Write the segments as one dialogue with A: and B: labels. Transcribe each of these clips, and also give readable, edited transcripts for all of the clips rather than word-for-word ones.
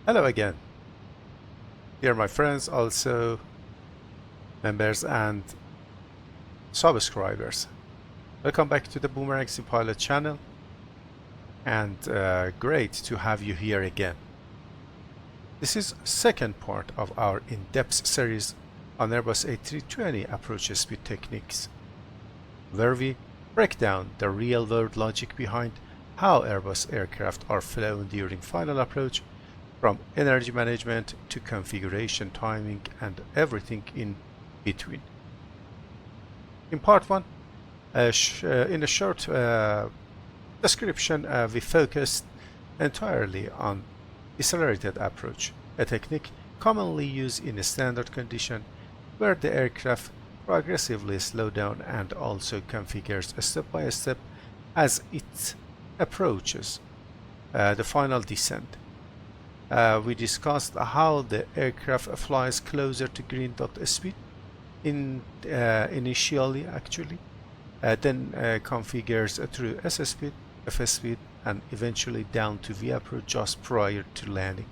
A: Hello again, dear my friends, also members and subscribers. Welcome back to the BoomerangSimPilot channel, and great to have you here again. This is second part of our in-depth series on Airbus A320 approach speed techniques, where we break down the real-world logic behind how Airbus aircraft are flown during final approach, from energy management to configuration, timing, and everything in between. In part 1, in a short description, we focused entirely on decelerated approach, a technique commonly used in a standard condition where the aircraft progressively slows down and also configures step by step as it approaches the final descent. We discussed how the aircraft flies closer to green dot speed initially, then configures through S speed, F speed, and eventually down to V approach just prior to landing.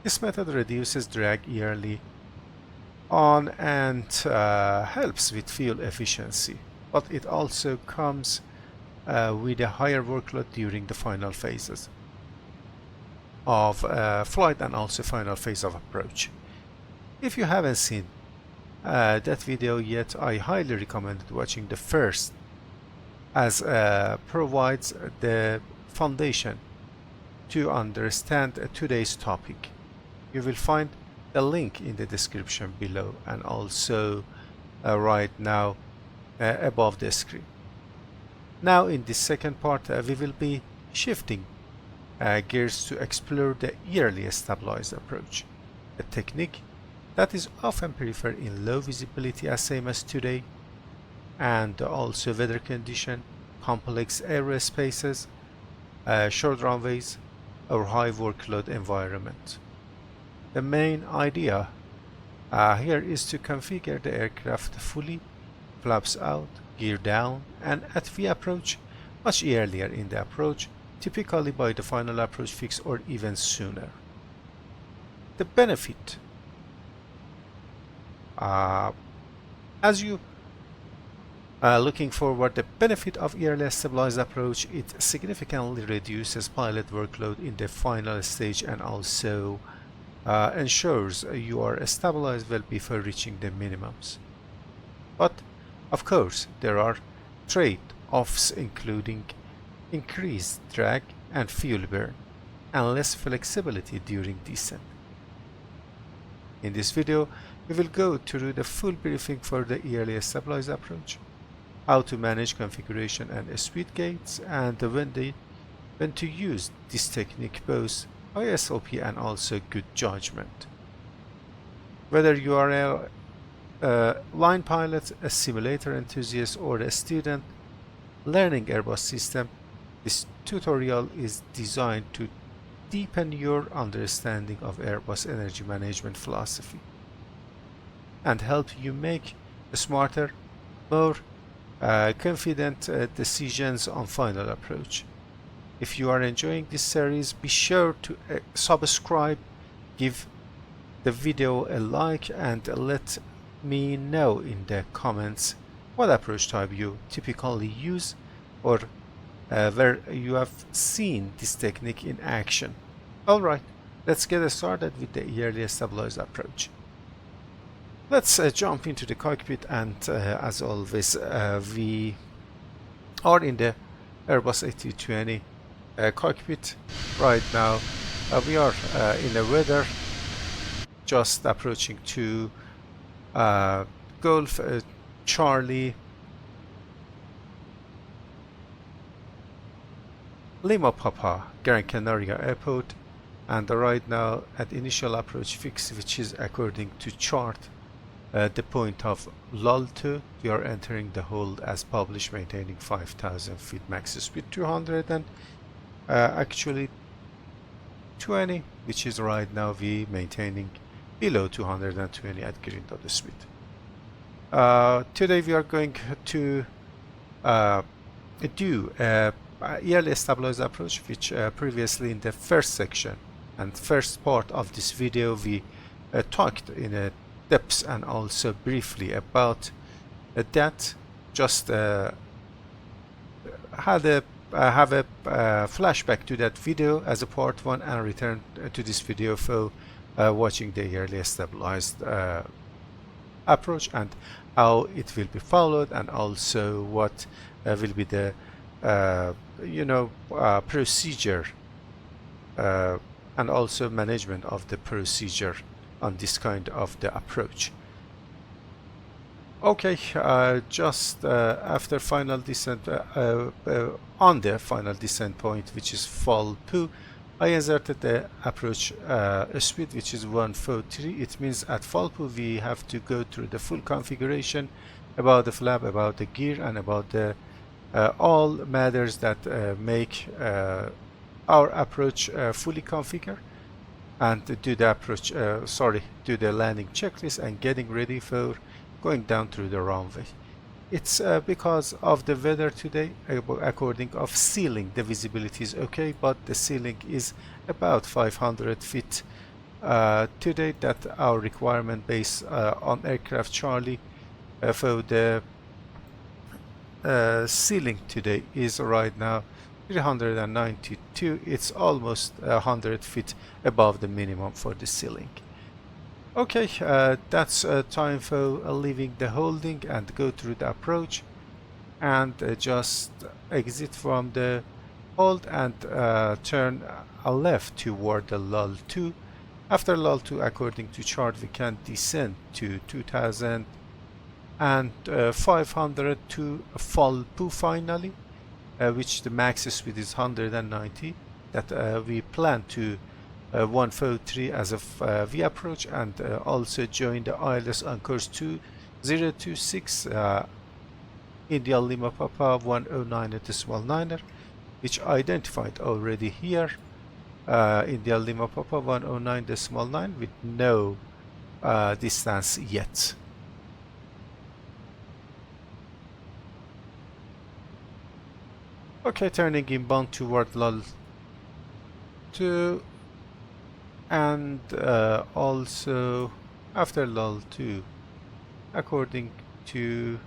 A: This method reduces drag early on and helps with fuel efficiency, but it also comes with a higher workload during the final phases of flight and also final phase of approach. If you haven't seen that video yet, I highly recommend watching the first, as provides the foundation to understand today's topic. You will find the link in the description below and also right now above the screen. Now in this second part we will be shifting gears to explore the yearly stabilized approach, a technique that is often preferred in low visibility as same as today, and also weather condition, complex aerospaces, short runways, or high workload environment. The main idea here is to configure the aircraft fully, flaps out, gear down, and at V approach much earlier in the approach, typically by the final approach fix or even sooner. The benefit, as you looking forward, the benefit of yearly stabilized approach, it significantly reduces pilot workload in the final stage and also ensures you are stabilized well before reaching the minimums. But of course there are trade-offs, including increased drag and fuel burn and less flexibility during descent. In this video we will go through the full briefing for the yearly stabilized approach, how to manage configuration and speed gates, and when to use this technique both by SOP and also good judgment. Whether you are a line pilot, a simulator enthusiast, or a student learning Airbus system, this tutorial is designed to deepen your understanding of Airbus energy management philosophy and help you make smarter, more confident decisions on final approach. If you are enjoying this series, be sure to subscribe, give the video a like, and let me know in the comments what approach type you typically use, or where you have seen this technique in action. Alright, let's get started with the yearly stabilized approach. Let's jump into the cockpit, and as always we are in the Airbus A320 cockpit right now. We are in the weather, just approaching to Golf Charlie Lima Papa Gran Canaria Airport, and right now at initial approach fix, which is according to chart the point of lull 2. We are entering the hold as published, maintaining 5,000 feet, max speed 200 and actually 20, which is right now we maintaining below 220 at green dot speed. Today we are going to do a yearly stabilized approach, which previously in the first section And first part of this video we talked in a depth and also briefly about that. Just had a have a flashback to that video as a part 1 and return to this video for watching the yearly stabilized approach and how it will be followed, and also what will be the procedure and also management of the procedure on this kind of the approach. Okay, just after final descent, on the final descent point, which is fall 2, I inserted the approach speed, which is 143. It means at fall 2 we have to go through the full configuration about the flap, about the gear, and about the all matters that make our approach fully configured, and do the approach, do the landing checklist and getting ready for going down through the runway. It's because of the weather today. According of ceiling, the visibility is okay, but the ceiling is about 500 feet today. That our requirement based on aircraft Charlie for the ceiling today is right now 392. It's almost 100 feet above the minimum for the ceiling. Okay, that's time for leaving the holding and go through the approach, and just exit from the hold and turn left toward the lull 2. After lull 2, according to chart, we can descend to 2500 to fall 2 finally, which the max speed is 190. That we plan to 143 as a V approach, and also join the ILS on course 2026 India Lima Papa 109.9er, which identified already here India Lima Papa 109.9 with no distance yet. Okay, turning inbound toward lull 2, and also after lull 2, according to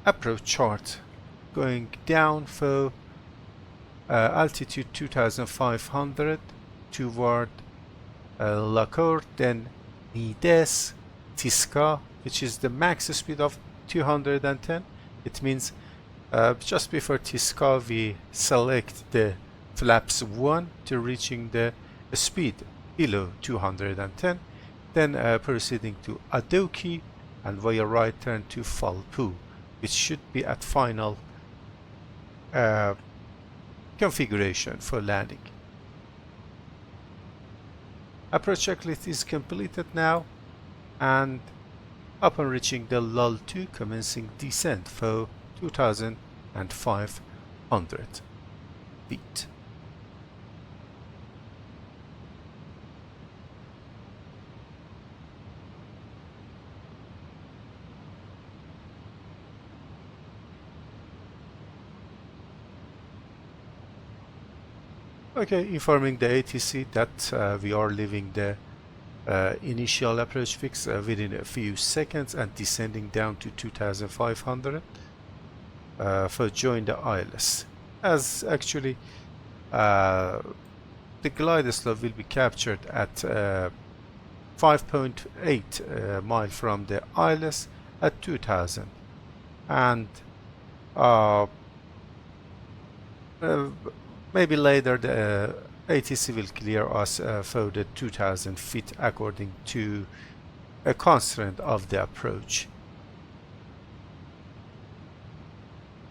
A: approach chart, going down for altitude 2500 toward Lacour, then Nides, Tisca, which is the max speed of 210. It means just before Tisca we select the flaps 1 to reaching the speed below 210, then proceeding to Adoki and via right turn to Falpu, which should be at final configuration for landing. Approach checklist is completed now, and upon reaching the lull 2, commencing descent for 2500 feet. Okay, informing the ATC that we are leaving the initial approach fix within a few seconds and descending down to 2500 for join the ILS. As actually the glide slope will be captured at 5.8 mile from the ILS at 2000, and maybe later the ATC will clear us for the 2000 feet according to a constraint of the approach.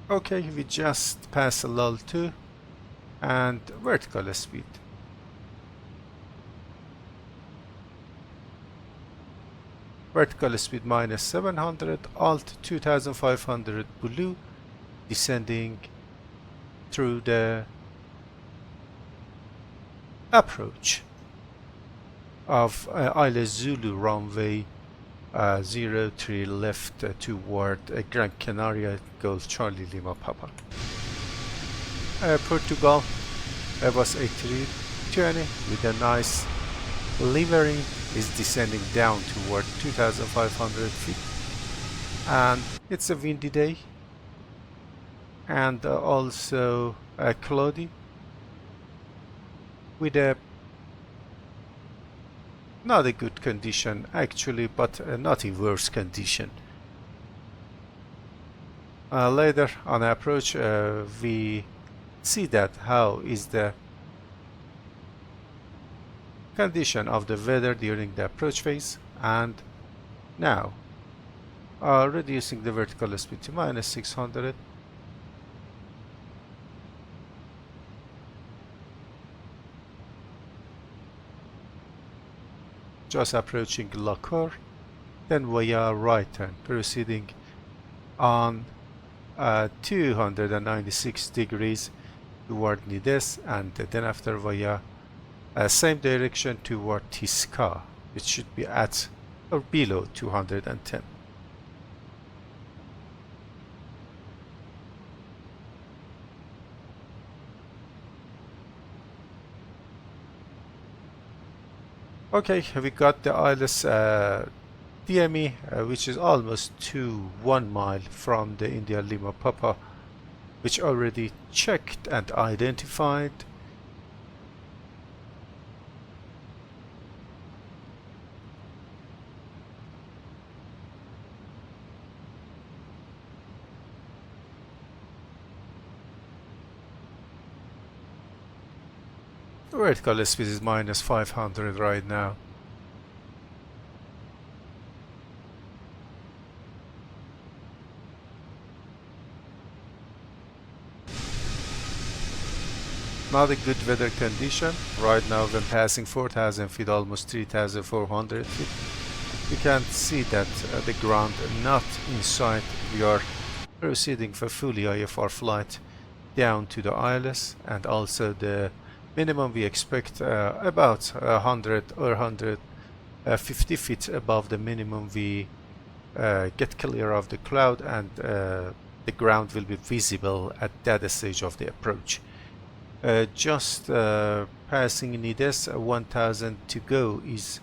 A: Okay, we just passed lull 2 and vertical speed. Vertical speed minus 700, alt 2500 blue, descending through the approach of Isla Zulu runway 03 left toward Gran Canaria Golf Charlie Lima Papa. Portugal Airbus A320 with a nice levering is descending down toward 2500 feet, and it's a windy day and also cloudy with a not a good condition actually, but not a worse condition. Later on approach we see that how is the condition of the weather during the approach phase, and now reducing the vertical speed to -600. Just approaching Lacour, then via right turn, proceeding on 296 degrees toward Nides, and then after via same direction toward Tisca, which should be at or below 210. Okay, we got the ILS DME, which is almost to 1 mile from the India Lima Papa, which already checked and identified. The vertical speed is -500 right now. Not a good weather condition. Right now when passing 4,000 feet, almost 3,400 feet, you can see that the ground not in sight. We are proceeding for fully IFR flight down to the ILS, and also the minimum we expect about 100 or 150 feet above the minimum we get clear of the cloud, and the ground will be visible at that stage of the approach. Just passing Nides, 1000 to go is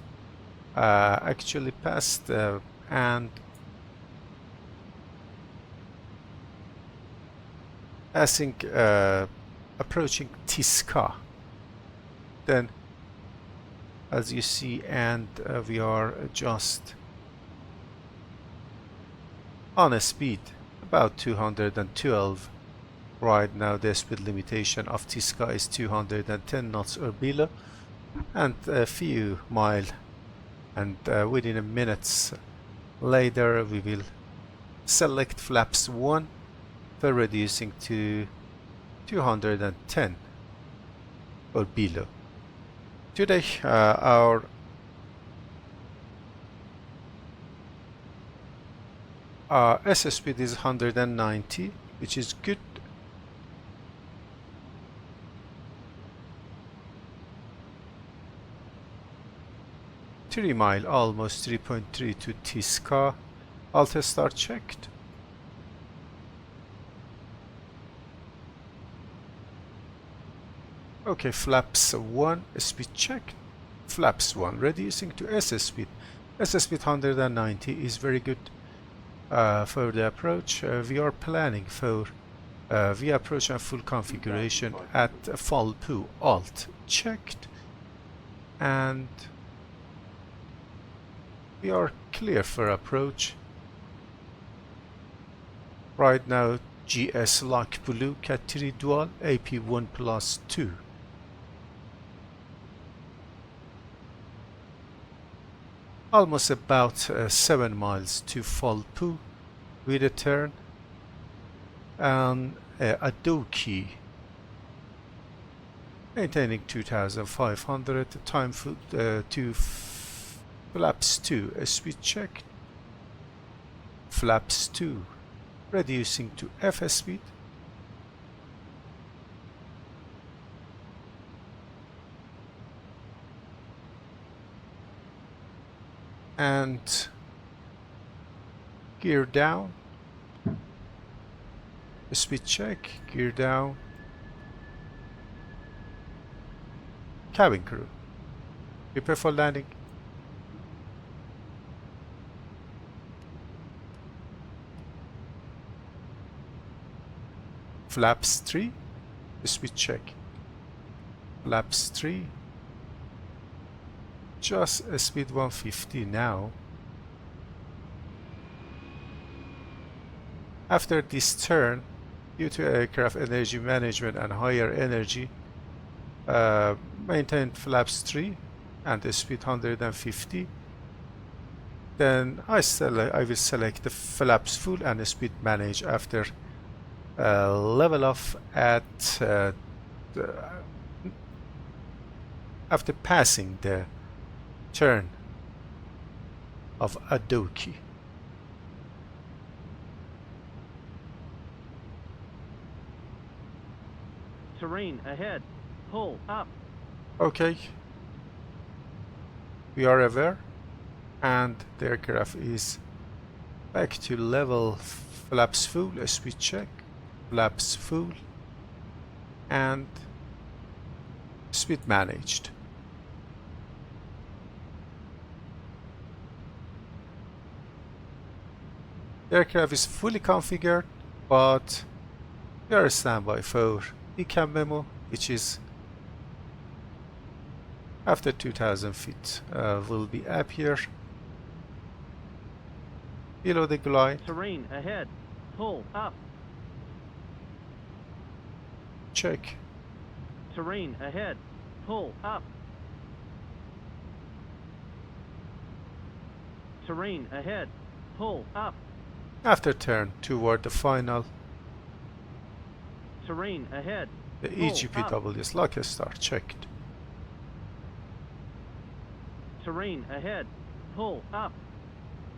A: actually passed, and passing approaching Tisca, then as you see, and we are just on a speed about 212. Right now the speed limitation of Tisca is 210 knots or below, and a few miles, and within a minutes later we will select flaps 1 for reducing to 210 or below. Today our SS speed is 190, which is good. Three mile, almost 3.3 to Tisca. Alt start checked. Okay, flaps 1, speed check. Flaps 1, reducing to SS speed. SS speed 190 is very good for the approach. We are planning for V approach and full configuration at Falpu. Alt checked, and we are clear for approach. Right now GS lock blue Cat 3 dual AP1 plus 2. Almost about 7 miles to Falpu with a turn and Adoki, maintaining 2500. Time to flaps 2, speed check. Flaps 2, reducing to FS speed. And gear down, speed check, gear down, cabin crew. Prepare for landing. Flaps 3. Speed check. Flaps 3. Just a speed 150 now. After this turn, due to aircraft energy management and higher energy, maintain flaps 3 and the speed 150. Then I will select the flaps full and the speed manage after level off at after passing the turn of Adoki.
B: Terrain ahead. Pull up.
A: Okay. We are aware, and the aircraft is back to level. Flaps full, speed check. Flaps full, and speed managed. The aircraft is fully configured, but we are standby for ECAM memo, which is after 2000 feet will be appear below the glide.
B: Terrain ahead. Pull up.
A: Check.
B: Terrain ahead. Pull up. Terrain ahead. Pull up.
A: After turn toward the final,
B: Terrain ahead.
A: the
B: Pull
A: EGPW's lock start checked.
B: Terrain ahead. Pull up.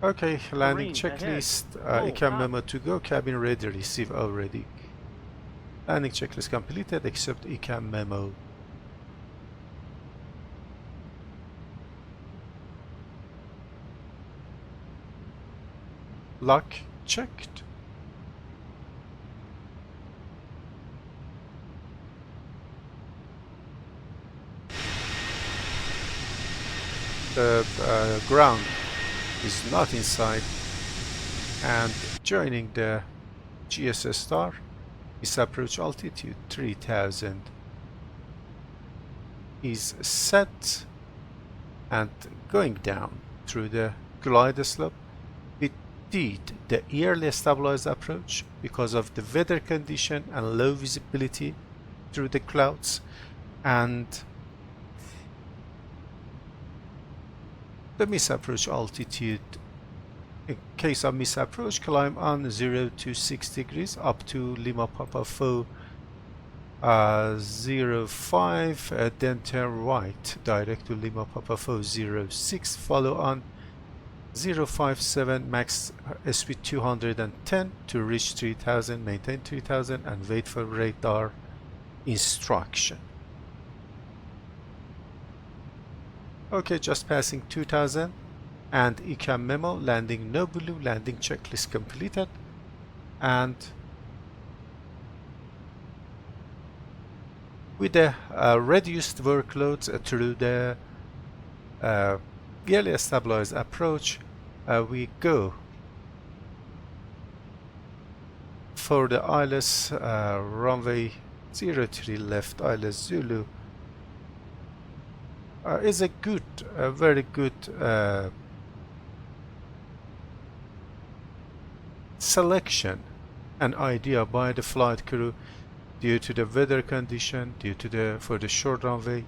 A: Okay, landing
B: Terrain
A: checklist.
B: ahead.
A: ECAM
B: Pull
A: memo to go. Cabin ready. Receive already. Landing checklist completed except ECAM memo. Lock checked. The ground is not inside, and joining the GSS star is approach altitude 3000 is set, and going down through the glide slope. We did the yearly stabilized approach because of the weather condition and low visibility through the clouds, and the misapproach altitude. In case of misapproach, climb on 0 to 6 degrees up to Lima Papa Foe 05, then turn right direct to Lima Papa Foe 06, follow on 057, max speed 210 to reach 3000, maintain 3000 and wait for radar instruction. Okay, just passing 2000 and ECAM memo, landing no blue, landing checklist completed, and with the reduced workloads through the yearly stabilized approach, we go for the ILS runway 03 left, ILS Zulu. Is a good, very good selection and idea by the flight crew due to the weather condition, due to the for the short runway,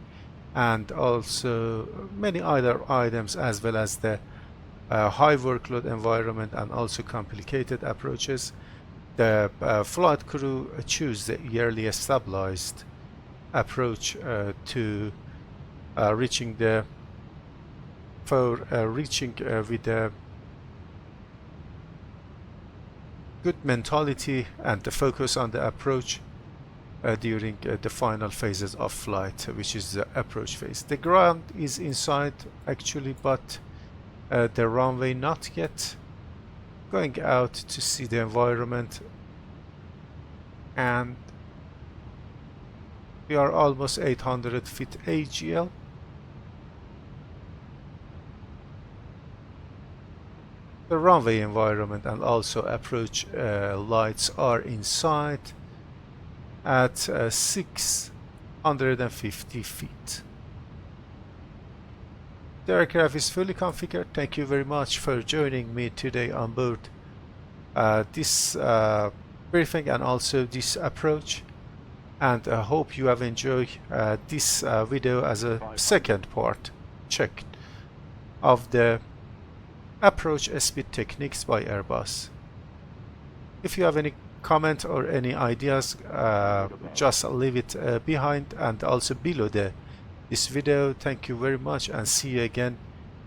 A: and also many other items, as well as the high workload environment and also complicated approaches. The flight crew choose the yearly stabilized approach to reaching the with a good mentality and the focus on the approach during the final phases of flight, which is the approach phase. The ground is inside actually, but the runway not yet. Going out to see the environment, and We are almost 800 feet AGL. The runway environment and also approach lights are in sight at 650 feet. The aircraft is fully configured. Thank you very much for joining me today on board this briefing and also this approach, and I hope you have enjoyed this video as a second part check of the approach speed techniques by Airbus. If you have any comment or any ideas, just leave it behind and also below this video. Thank you very much and see you again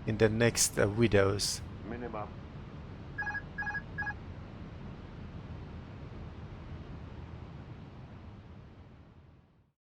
A: in the next videos.
C: Minimum.